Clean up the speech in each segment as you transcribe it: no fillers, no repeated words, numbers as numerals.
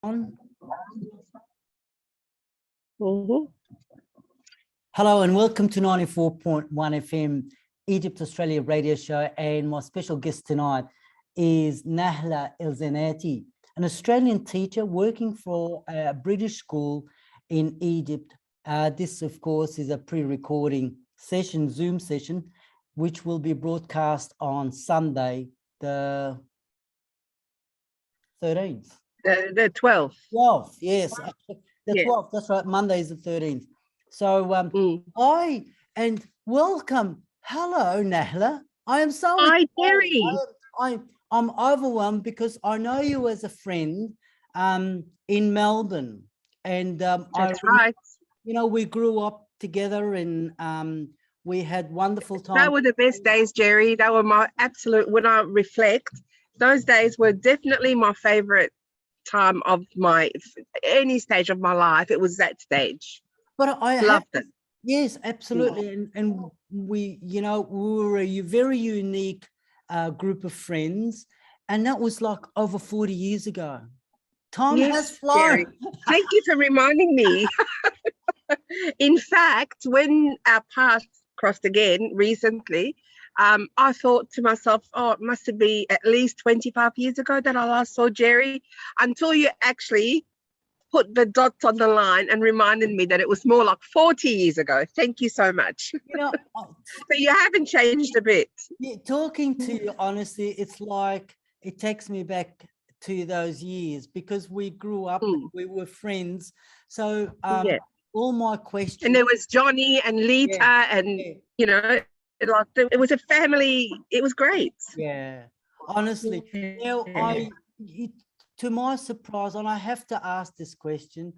Hello and welcome to 94.1 FM Egypt Australia radio show, and my special guest tonight is Nahla Elzanaty, an Australian teacher working for a British school in Egypt. This of course is a pre-recording session, Zoom session, which will be broadcast on Sunday the 13th. The 12th. 12th, yes. The 12th, that's right. Monday is the 13th. So welcome. Hello, Nahla. I am so Hi, Jerry. I'm overwhelmed because I know you as a friend in Melbourne. And that's right. You know, we grew up together and we had wonderful times. That were the best days, Jerry. That were my absolute, when I reflect, those days were definitely my favorite time of any stage of my life. It was that stage. But I loved it. Yes, absolutely. And we, you know, we were a very unique group of friends, and that was like over 40 years ago. Time has flown. Jerry. Thank you for reminding me. In fact, when our paths crossed again recently, I thought to myself, oh, it must have been at least 25 years ago that I last saw Jerry, until you actually put the dots on the line and reminded me that it was more like 40 years ago. Thank you so much. You know, but you haven't changed a bit. Yeah, talking to you, honestly, it's like it takes me back to those years because we grew up, we were friends. So all my questions. And there was Johnny and Lita and, you know, like it was a family. It was great. Yeah, honestly. Now, to my surprise, and I have to ask this question,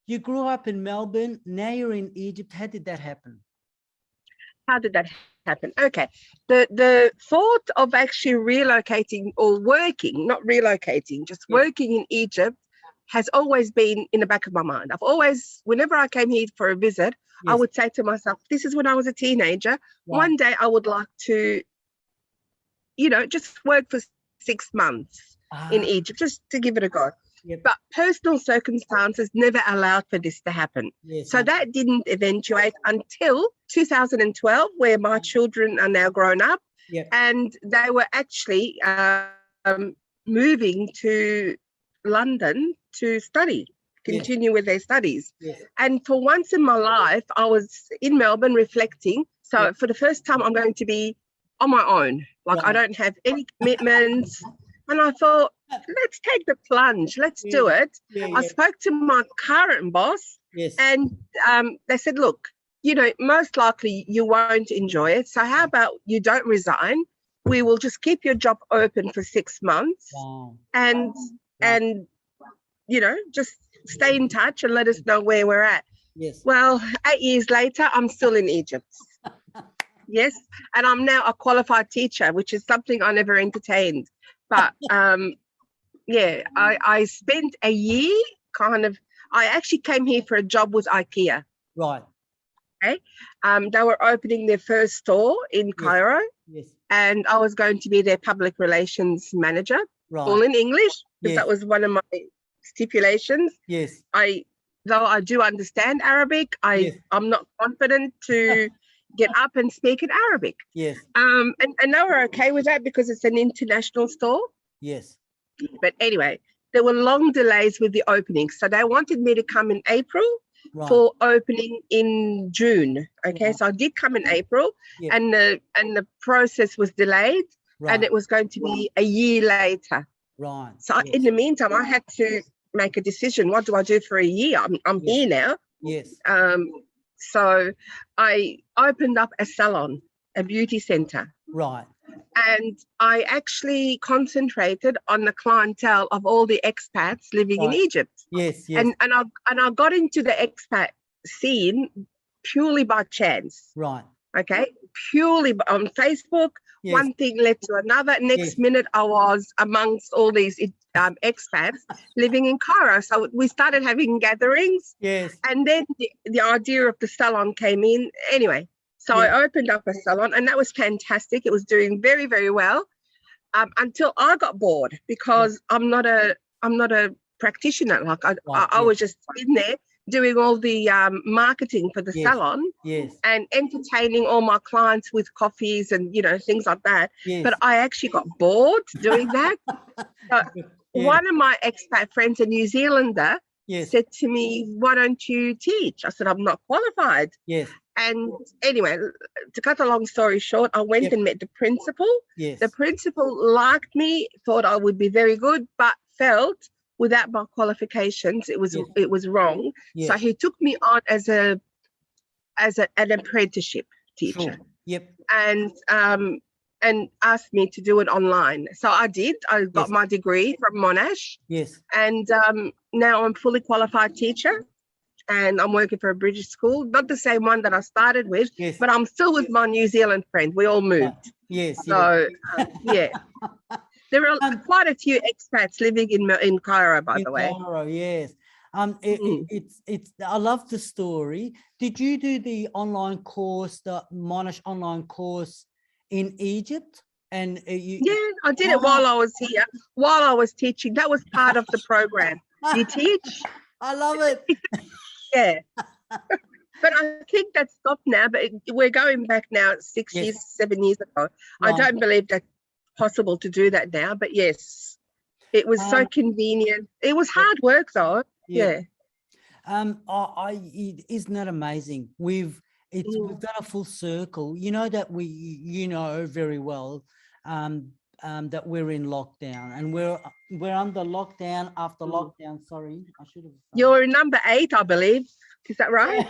you grew up in Melbourne, now you're in Egypt. How did that happen? How did that happen? Okay, the thought of actually relocating or working, not relocating, just working in Egypt has always been in the back of my mind. I've always, whenever I came here for a visit, I would say to myself, this is when I was a teenager. One day I would like to, you know, just work for 6 months in Egypt, just to give it a go. But personal circumstances never allowed for this to happen. So that didn't eventuate until 2012, where my children are now grown up, and they were actually moving to London to study, continue with their studies. And for once in my life, I was in Melbourne reflecting. So for the first time, I'm going to be on my own. Like I don't have any commitments. And I thought, let's take the plunge. Let's do it. I spoke to my current boss and they said, look, you know, most likely you won't enjoy it. So how about you don't resign? We will just keep your job open for 6 months and, you know, just stay in touch and let us know where we're at. Well, 8 years later, I'm still in Egypt. And I'm now a qualified teacher, which is something I never entertained. But I spent a year I actually came here for a job with IKEA. Right. Okay. They were opening their first store in Cairo. And I was going to be their public relations manager, all in English, because that was one of my stipulations. Though I do understand Arabic, I'm not confident to get up and speak in Arabic. And they were okay with that because it's an international store. But anyway, there were long delays with the opening. So they wanted me to come in April for opening in June. Okay, so I did come in April and the process was delayed and it was going to be a year later. So in the meantime, I had to make a decision. What do I do for a year? I'm here now. So I opened up a salon, a beauty center. And I actually concentrated on the clientele of all the expats living in Egypt. And I got into the expat scene purely by chance. Okay, purely on Facebook. One thing led to another. Next minute, I was amongst all these expats living in Cairo. So we started having gatherings. And then the idea of the salon came in. Anyway, so I opened up a salon and that was fantastic. It was doing very, very well until I got bored because I'm not a not a practitioner. Like I Right, was just in there doing all the marketing for the yes, salon yes, and entertaining all my clients with coffees and, you know, things like that. yes. But I actually got bored doing that. So Yeah, one of my expat friends, a New Zealander, yes, said to me, why don't you teach? I said, I'm not qualified. yes, And anyway, to cut a long story short, I went yep, and met the principal. yes, The principal liked me, thought I would be very good, but felt without my qualifications, it was yes, wrong. So yes, he took me on as an apprenticeship teacher, sure, yep, and asked me to do it online. So I did. I got yes, my degree from Monash, yes, and now I'm fully qualified teacher. And I'm working for a British school, not the same one that I started with, yes, but I'm still with my New Zealand friend. We all right, moved. yes, yes. So, yeah, there are Um, quite a few expats living in Cairo, by in the way. Cairo, yes. Mm. It's. I love the story. Did you do the online course, the Monash online course in Egypt? And you, Yeah, I did it oh, while I was here, while I was teaching. That was part of the program. You teach? I love it. Yeah. But I think that's stopped now, but we're going back now 6 Yes, years, 7 years ago. I right. don't believe that's possible to do that now, but yes, it was so convenient. It was Yeah, hard work though. yeah. Yeah. Isn't that amazing? We've done a full circle. You know that you know very well, that we're in lockdown, and we're under lockdown after lockdown. Sorry, I should have. You're number 8, I believe. Is that right?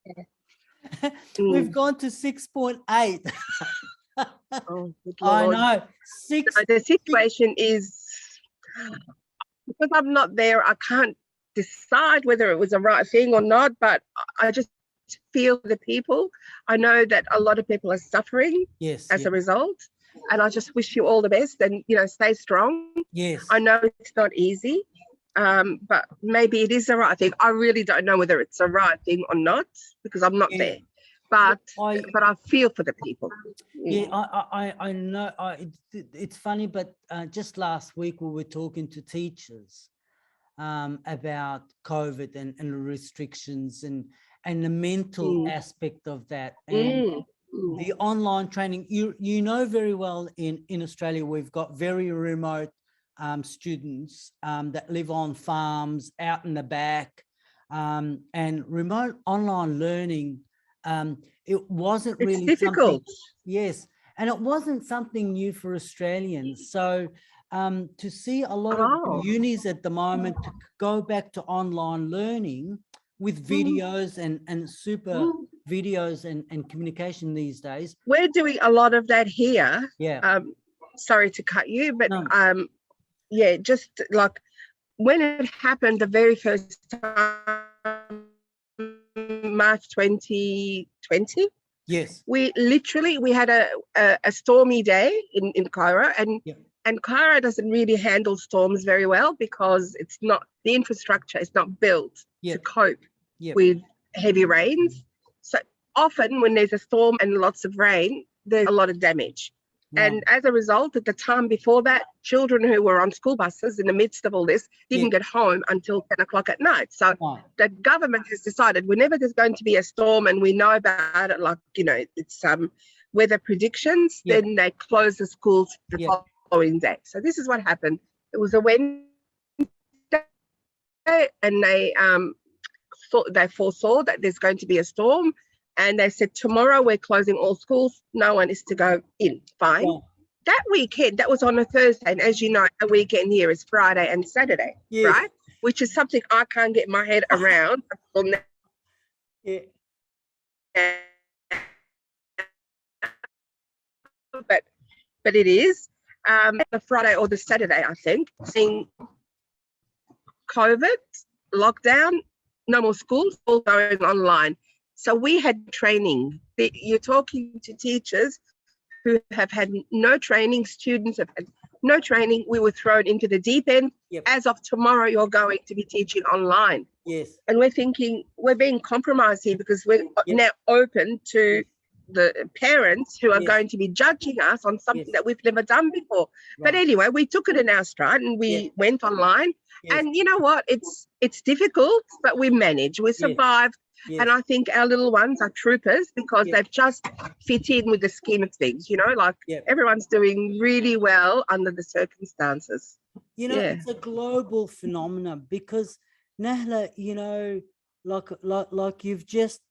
Yeah. We've gone to 6.8. Oh, good I Lord. know. Six. The situation is, because I'm not there, I can't decide whether it was the right thing or not, but I just feel the people. I know that a lot of people are suffering Yes. as Yes. a result, and I just wish you all the best and, you know, stay strong. Yes. I know it's not easy, but maybe it is the right thing. I really don't know whether it's the right thing or not because I'm not there. But I feel for the people. Yeah, I know. It's funny, but just last week we were talking to teachers about COVID and restrictions and the mental aspect of that and the online training. You know very well in Australia we've got very remote students that live on farms out in the back, and remote online learning. It wasn't It's really difficult. something, yes, and it wasn't something new for Australians. So to see a lot of unis at the moment to go back to online learning with videos and super videos and communication these days. We're doing a lot of that here. Yeah. Sorry to cut you, but No. yeah, just like when it happened the very first time, March 2020. Yes. We had a stormy day in Cairo, and Cairo doesn't really handle storms very well because it's not, the infrastructure is not built to cope with heavy rains. So often when there's a storm and lots of rain, there's a lot of damage. And as a result, at the time before that, children who were on school buses in the midst of all this didn't get home until 10 o'clock at night. So the government has decided whenever there's going to be a storm and we know about it, like, you know, it's weather predictions, then they close the schools the following day. So this is what happened. It was a Wednesday and they foresaw that there's going to be a storm. And they said, tomorrow we're closing all schools. No one is to go in. Fine. That weekend, that was on a Thursday. And as you know, a weekend here is Friday and Saturday, right? Which is something I can't get my head around. But it is. The Friday or the Saturday, I think, seeing COVID, lockdown, no more schools, all going online. So we had training. You're talking to teachers who have had no training, students have had no training. We were thrown into the deep end. As of tomorrow, you're going to be teaching online. Yes. And we're thinking we're being compromised here because we're now open to the parents who are Yes. going to be judging us on something Yes. that we've never done before. But Right. anyway, we took it in our stride and we went online. Yes. And you know what? It's difficult, but we manage. We survived. Yes. And I think our little ones are troopers because Yes. they've just fit in with the scheme of things, you know, like Yep. everyone's doing really well under the circumstances. You know, Yeah. it's a global phenomenon because Nahla, you know, like you've just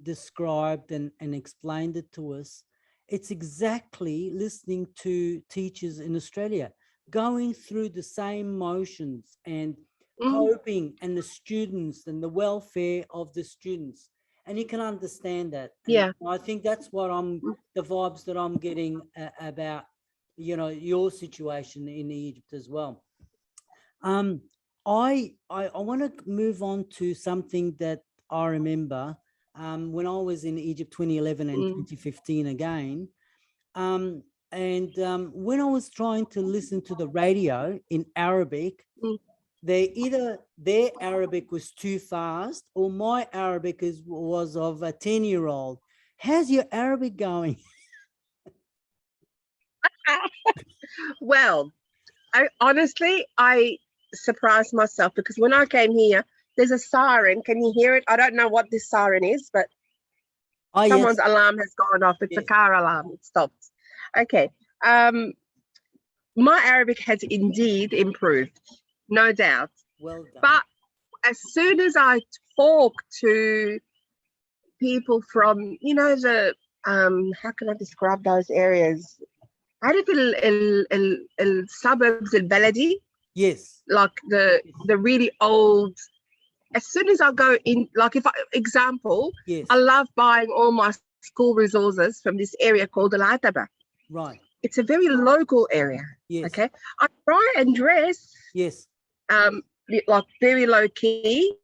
described and explained it to us, it's exactly listening to teachers in Australia going through the same motions and hoping and the students and the welfare of the students. And you can understand that. And Yeah. I think that's what the vibes that I'm getting about, you know, your situation in Egypt as well. I want to move on to something that I remember when I was in Egypt 2011 and 2015 again. When I was trying to listen to the radio in Arabic, either their Arabic was too fast or my Arabic was of a 10-year-old. How's your Arabic going? Well, I surprised myself because when I came here, there's a siren. Can you hear it? I don't know what this siren is, but someone's alarm has gone off. It's a car alarm. It stopped. Okay. My Arabic has indeed improved, no doubt. Well done. But as soon as I talk to people from, you know, the how can I describe those areas? عارف suburbs البلدي? Yes. Like the really old. As soon as I go in, like example, I love buying all my school resources from this area called Al Ataba. Right. It's a very local area. Yes. Okay. I try and dress. Yes. Like very low key,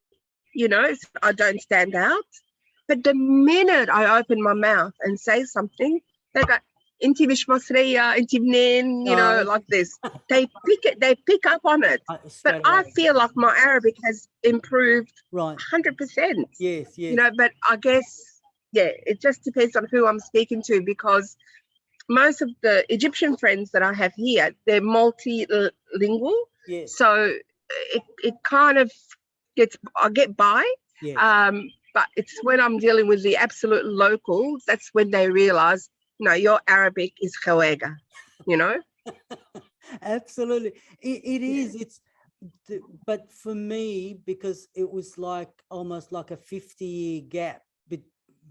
you know, so I don't stand out. But the minute I open my mouth and say something, they go, "Inti mish Masriya, inti mnin," you know, like this. They pick up on it. But I feel like my Arabic has improved 100%. Yes. You know, but I guess, it just depends on who I'm speaking to because most of the Egyptian friends that I have here, they're multilingual. Yes. So it kind of I get by. Yes. But it's when I'm dealing with the absolute locals, that's when they realize, no, your Arabic is khawega, you know? Absolutely. It is. But for me, because it was like almost like a 50-year gap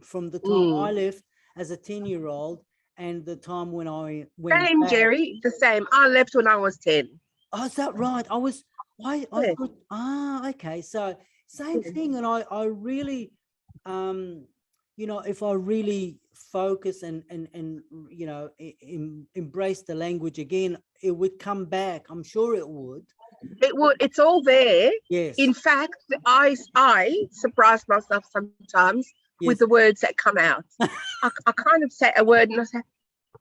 from the time I left as a 10-year-old and the time when I went Same, back. Jerry, the same. I left when I was 10. Oh, is that right? I thought, okay. So same thing. And I really, you know, if I really focus and you know, embrace the language again, it would come back. I'm sure it would. It would. It's all there. Yes. In fact, I surprise myself sometimes with the words that come out. I kind of say a word and I say,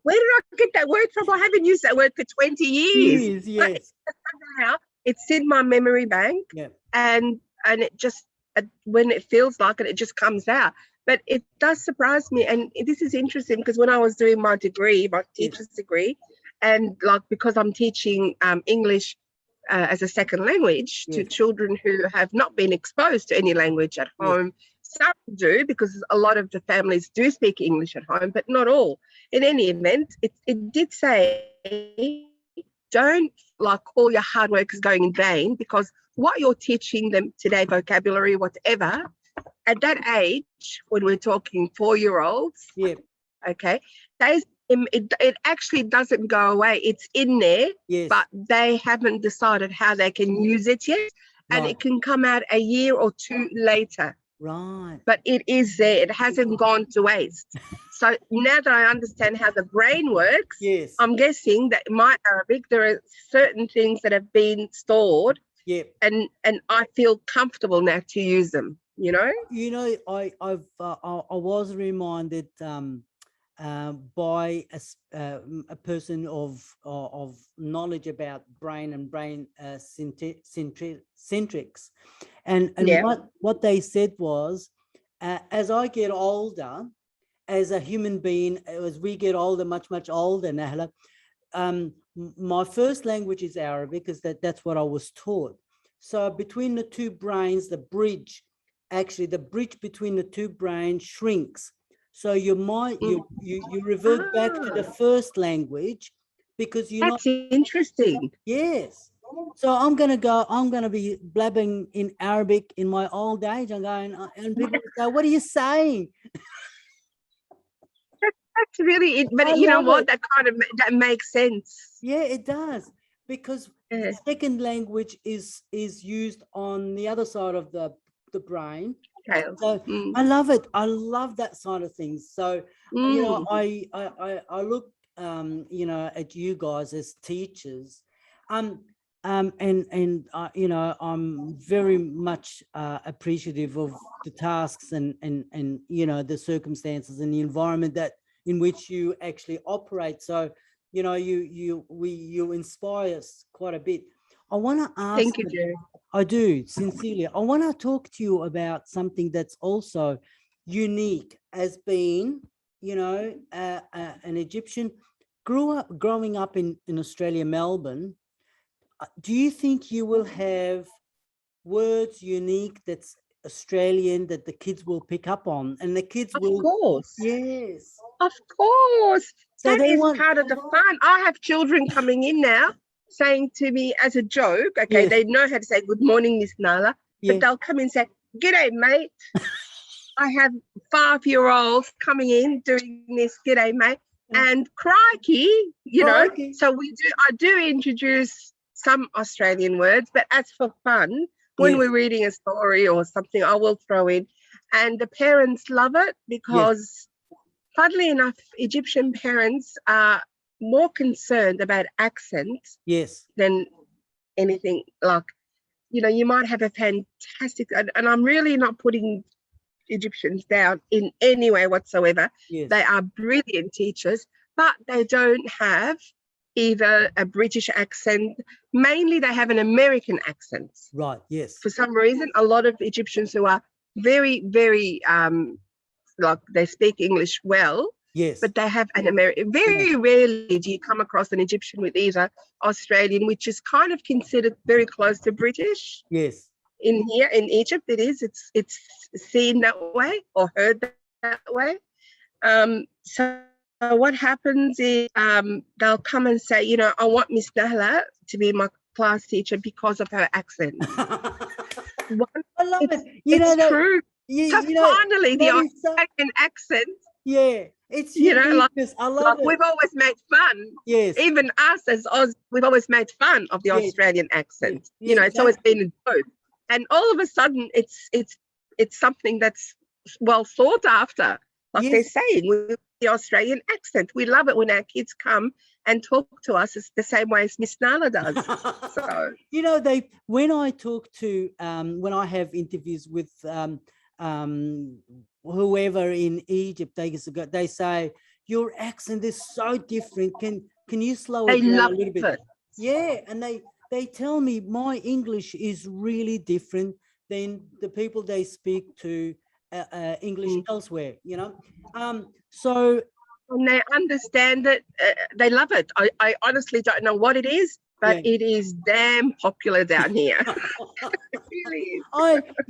where did I get that word from? I haven't used that word for 20 years. Yes. Somehow it's in my memory bank. Yeah. And it just, when it feels like it just comes out. But it does surprise me. And this is interesting because when I was doing my degree, my teacher's degree, and like because I'm teaching English as a second language to children who have not been exposed to any language at home. Some do because a lot of the families do speak English at home, but not all. In any event, it did say, don't like all your hard work is going in vain because what you're teaching them today, vocabulary, whatever, at that age, when we're talking 4-year-olds, okay, it actually doesn't go away. It's in there, but they haven't decided how they can use it yet. And it can come out a year or two later. Right. But it is there. It hasn't gone to waste. So now that I understand how the brain works, I'm guessing that in my Arabic, there are certain things that have been stored. And I feel comfortable now to use them, you know? You know, I was reminded by a person of knowledge about brain and brain centrics, and what they said was, as I get older as a human being, as we get older, much older, Nahla, my first language is Arabic, because that's what I was taught. So between the two brains, the bridge between the two brains shrinks. So you revert back to the first language, because you're That's interesting. Yes. So I'm gonna be blabbing in Arabic in my old age. I'm going, and people say, "What are you saying?" That's really, but you know what? That makes sense. Yeah, it does, because the second language is used on the other side of the brain. Okay. So I love it. I love that side of things. So you know, I look you know, at you guys as teachers, and you know, I'm very much appreciative of the tasks and you know, the circumstances and the environment in which you actually operate. So you know, you inspire us quite a bit. I want to ask. Thank you, Jerry. I do, sincerely. I want to talk to you about something that's also unique, as being, you know, an Egyptian growing up in Australia, Melbourne. Do you think you will have words unique that's Australian that the kids will pick up on, and the kids will? Of course. Yes. Of course. So that is part of the fun. I have children coming in now saying to me as a joke, okay, they know how to say good morning, Miss Nahla, but they'll come in and say, "G'day, mate." I have 5-year-olds coming in doing this, "G'day, mate," and crikey, you know. So I do introduce some Australian words, but as for fun, when we're reading a story or something, I will throw in, and the parents love it, because funnily enough, Egyptian parents are more concerned about accent than anything. Like, you know, you might have a fantastic, and I'm really not putting Egyptians down in any way whatsoever. They are brilliant teachers, but they don't have either a British accent. Mainly they have an American accent. Right, yes. For some reason, a lot of Egyptians who are very, very, like, they speak English well, but they have an American. Very rarely do you come across an Egyptian with either Australian, which is kind of considered very close to British. Yes. In here in Egypt, it's seen that way or heard that way. So what happens is they'll come and say, you know, "I want Miss Nahla to be my class teacher because of her accent." I love it. It's true. So finally, the Australian accent. Yeah, it's, you know, like, I love it. We've always made fun. Yes. Even us as Oz, we've always made fun of the Australian accent. You know, it's always been a joke. And all of a sudden, it's something that's well sought after. Like they're saying, with the Australian accent. We love it when our kids come and talk to us the same way as Miss Nahla does. So, you know, when I talk to, when I have interviews with whoever in Egypt, they say, "Your accent is so different. Can you slow it down a little bit?" Yeah, and they tell me my English is really different than the people they speak to English elsewhere, you know. So when they understand it, they love it. I honestly don't know what it is, but it is damn popular down here. It really is.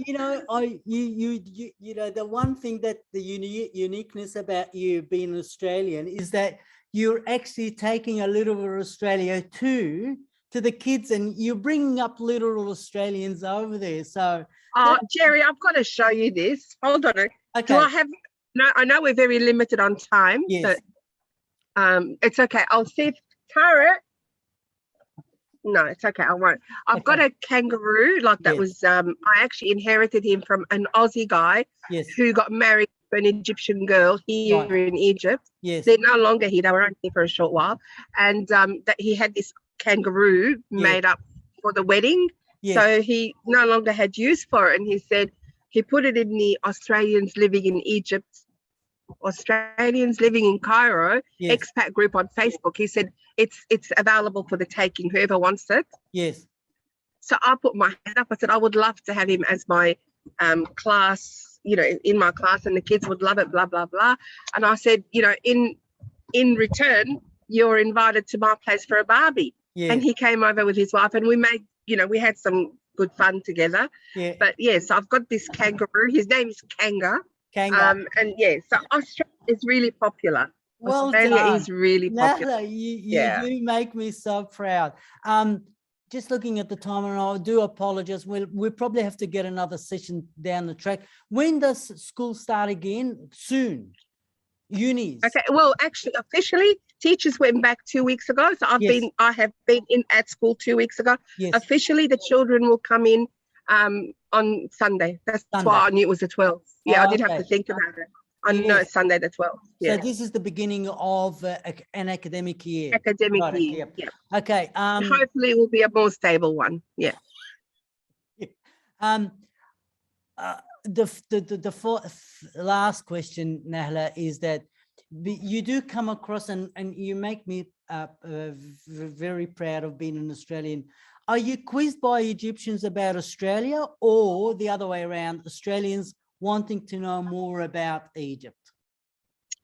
You know, the one thing that the uniqueness about you being Australian is that you're actually taking a little of Australia to the kids, and you're bringing up little Australians over there. So, Jerry, I've got to show you this. Hold on. Okay. Do I have? No, I know we're very limited on time. Yes. But it's okay. I'll see if Tara. No, it's okay. I won't. I've got a kangaroo. Like that was. I actually inherited him from an Aussie guy who got married to an Egyptian girl here in Egypt. Yes. They're no longer here. They were only here for a short while, and that he had this kangaroo made up for the wedding. So he no longer had use for it, and he said he put it in the Australians living in Egypt, Australians living in Cairo expat group on Facebook. He said it's available for the taking, whoever wants it. Yes. So I put my hand up. I said I would love to have him as my class in my class, and the kids would love it, blah, blah, blah. And I said, in return, you're invited to my place for a barbie. Yeah. And he came over with his wife, and we made, we had some good fun together. Yeah. But yes, I've got this kangaroo. His name is Kangaroo. Kangaroo. And yeah, so Australia is really popular. Well Australia done. is really popular. Nahla, you do make me so proud. Just looking at the time, and I do apologize. We'll probably have to get another session down the track. When does school start again? Soon. Unis. Okay. Well, actually, officially, teachers went back 2 weeks ago. So I have been at school 2 weeks ago. Yes. Officially, the children will come in on Sunday. That's why I knew it was the 12th. Yeah, I did have to think about it. I know it's Sunday the 12th. Yeah. So this is the beginning of an academic year. Academic year. Yeah. Okay. Hopefully, it will be a more stable one. Yeah. The last question, Nahla, is that you do come across, and you make me very proud of being an Australian. Are you quizzed by Egyptians about Australia, or the other way around, Australians wanting to know more about Egypt?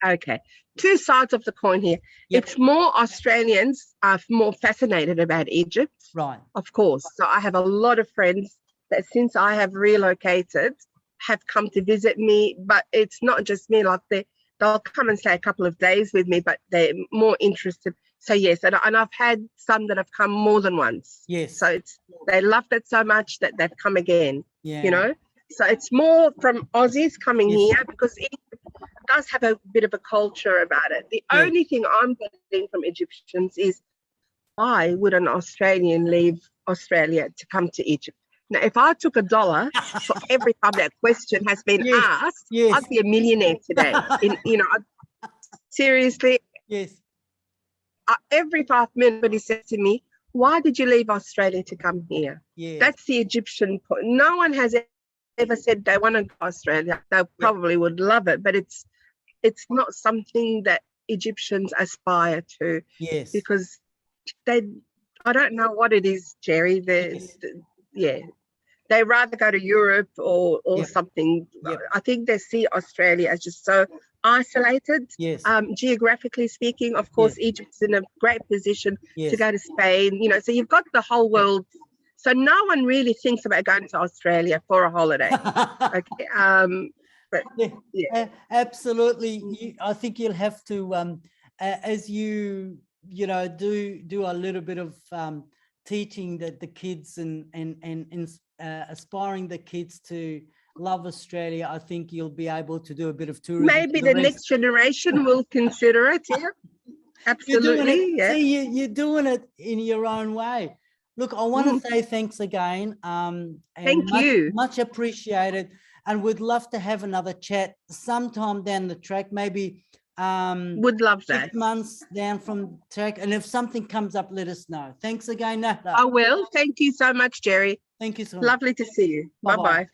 Okay, two sides of the coin here. Yep. It's more Australians are more fascinated about Egypt. Right. Of course. So I have a lot of friends that since I have relocated have come to visit me, but it's not just me, like they'll come and stay a couple of days with me, but they're more interested. So yes, and I've had some that have come more than once. Yes. So they loved it so much that they've come again. Yeah. So it's more from Aussies coming here, because Egypt does have a bit of a culture about it. The only thing I'm getting from Egyptians is, why would an Australian leave Australia to come to Egypt? Now, if I took $1 for every time that question has been asked, I'd be a millionaire today. Seriously. Yes. Every 5 minutes, he said to me, why did you leave Australia to come here? Yeah. That's the Egyptian point. No one has ever said they want to go to Australia. They probably would love it, but it's not something that Egyptians aspire to. Yes. Because I don't know what it is, Jerry. They rather go to Europe or something. Yep. I think they see Australia as just so isolated. Yes. Geographically speaking, of course, Egypt's in a great position to go to Spain. So you've got the whole world. So no one really thinks about going to Australia for a holiday. Okay. But, absolutely. I think you'll have to, as you do a little bit of teaching the kids and aspiring the kids to love Australia. I think you'll be able to do a bit of tourism. Maybe the next generation will consider it. Yeah, absolutely. You're doing it in your own way. Look, I want to say thanks again. Thank you. Much appreciated. And we'd love to have another chat sometime down the track, maybe would love that. 6 months down from track. And if something comes up, let us know. Thanks again, Nahla. I will. Thank you so much, Jerry. Thank you so much. Lovely to see you. Bye-bye.